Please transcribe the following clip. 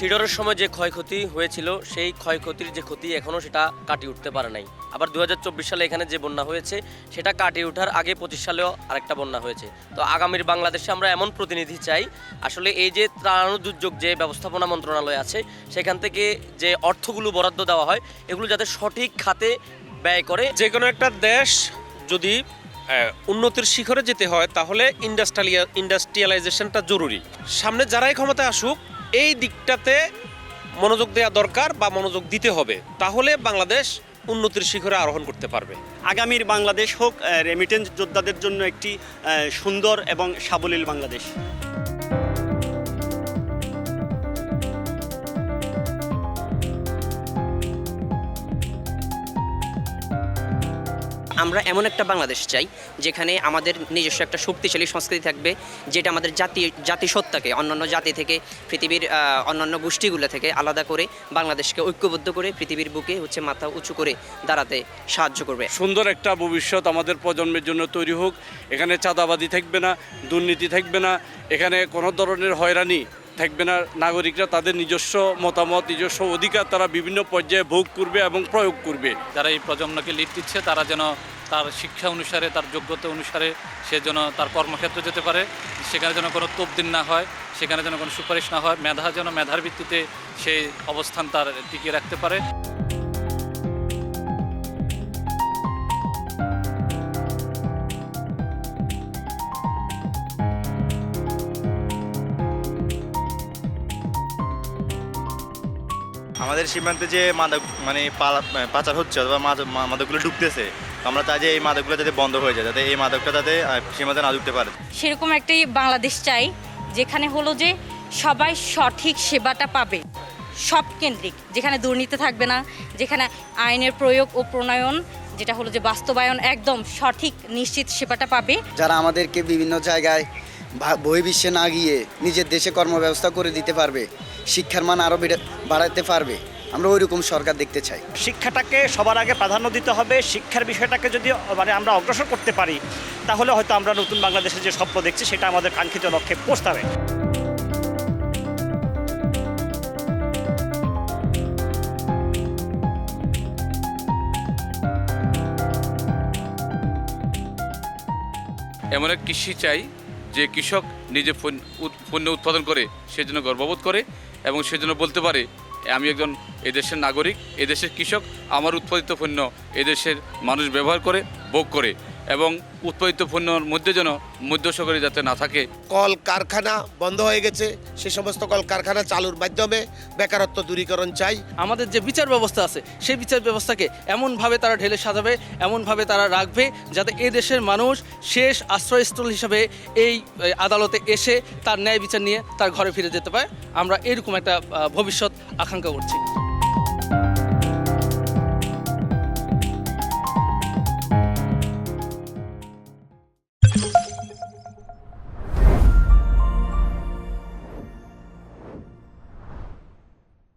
সিডরের সময় যে ক্ষয়ক্ষতি হয়েছিল সেই ক্ষয়ক্ষতির যে ক্ষতি এখনও সেটা কাটিয়ে উঠতে পারে নাই। আবার 2024 সালে এখানে যে বন্যা হয়েছে সেটা কাটিয়ে ওঠার আগে 25 সালেও আরেকটা বন্যা হয়েছে। তো আগামীর বাংলাদেশে আমরা এমন প্রতিনিধি চাই, আসলে এই যে ত্রাণ দুর্যোগ যে ব্যবস্থাপনা মন্ত্রণালয় আছে সেখান থেকে যে অর্থগুলো বরাদ্দ দেওয়া হয় এগুলো যাতে সঠিক খাতে ব্যয় করে। যে কোনো একটা দেশ যদি উন্নতির শিখরে যেতে হয় তাহলে ইন্ডাস্ট্রিয়ালাইজেশনটা জরুরি। সামনে যারাই ক্ষমতায় আসুক এই দিকটাতে মনোযোগ দেওয়া দরকার বা মনোযোগ দিতে হবে, তাহলে বাংলাদেশ উন্নতির শিখরে আরোহণ করতে পারবে। আগামীর বাংলাদেশ হোক রেমিটেন্স যোদ্ধাদের জন্য একটি সুন্দর এবং সাবলীল বাংলাদেশ। আমরা এমন একটা বাংলাদেশ চাই যেখানে আমাদের নিজস্ব একটা শক্তিশালী সংস্কৃতি থাকবে, যেটা আমাদের জাতিসত্তাকে অন্যান্য জাতি থেকে, পৃথিবীর অন্যান্য গোষ্ঠীগুলো থেকে আলাদা করে বাংলাদেশকে ঐক্যবদ্ধ করে পৃথিবীর বুকে মাথা উঁচু করে দাঁড়াতে সাহায্য করবে। সুন্দর একটা ভবিষ্যৎ আমাদের প্রজন্মের জন্য তৈরি হোক। এখানে চাঁদাবাজি থাকবে না, দুর্নীতি থাকবে না, এখানে কোনো ধরনের হয়রানি থাকবে না। নাগরিকরা তাদের নিজস্ব মতামত, নিজস্ব অধিকার তারা বিভিন্ন পর্যায়ে ভোগ করবে এবং প্রয়োগ করবে। যারা এই প্রজন্মকে লিড দিচ্ছে তারা যেন তার শিক্ষা অনুসারে, তার যোগ্যতা অনুসারে সে যেন তার কর্মক্ষেত্রে যেতে পারে, সেখানে যেন কোনো তবদিল না হয়, সেখানে যেন কোনো সুপারিশ না হয়, মেধা যেন মেধার ভিত্তিতে সেই অবস্থান তার টিকিয়ে রাখতে পারে। আমাদের সীমান্তে যে মাদক পাচার হচ্ছে অথবা মাদকগুলো ঢুকতেছে, আমরা চাই যে এই মাদকগুলো যাতে বন্ধ হয়ে যায়, যাতে এই মাদকটা যাতে সীমান্তে না ঢুকতে পারে। সেরকম একটি বাংলাদেশ চাই যেখানে হলো যে সবাই সঠিক সেবাটা পাবে, সব কেন্দ্রিক, যেখানে দুর্নীতি থাকবে না, যেখানে আইনের প্রয়োগ ও প্রণয়ন যেটা হলো যে বাস্তবায়ন একদম সঠিক নিশ্চিত সেবাটা পাবে। যারা আমাদেরকে বিভিন্ন জায়গায় বহির্বিশ্বে না গিয়ে নিজের দেশে কর্মব্যবস্থা করে দিতে পারবে, শিক্ষার মান আরও বাড়াতে পারবে, আমরা ওইরকম সরকার দেখতে চাই। শিক্ষাটাকে সবার আগে প্রাধান্য দিতে হবে। শিক্ষার বিষয়টাকে যদি আমরা অগ্রসর করতে পারি তাহলে হয়তো আমরা নতুন বাংলাদেশের যে স্বপ্ন দেখছি সেটা আমাদের কাঙ্ক্ষিত লক্ষ্যে পৌঁছাবে। এমন এক কৃষি চাই যে কৃষক নিজে পণ্য উৎপাদন করে সেজন্য গর্ববোধ করে এবং সেজন্য বলতে পারে আমি একজন এদেশের নাগরিক, এদেশের কৃষক, আমার উৎপাদিত পণ্য এদেশের মানুষ ব্যবহার করে, ভোগ করে, এবং উৎপাদিত পণ্যর মধ্যে যেন মধ্যস্থকারী যাতে না থাকে। কল কারখানা বন্ধ হয়ে গেছে, সে সমস্ত কল কারখানা চালুর মাধ্যমে বেকারত্ব দূরীকরণ চাই। আমাদের যে বিচার ব্যবস্থা আছে সেই বিচার ব্যবস্থাকে এমনভাবে তারা ঢেলে সাজাবে, এমনভাবে তারা রাখবে যাতে এ দেশের মানুষ শেষ আশ্রয়স্থল হিসাবে এই আদালতে এসে তার ন্যায় বিচার নিয়ে তার ঘরে ফিরে যেতে পারে। আমরা এরকম একটা ভবিষ্যৎ আকাঙ্ক্ষা করছি।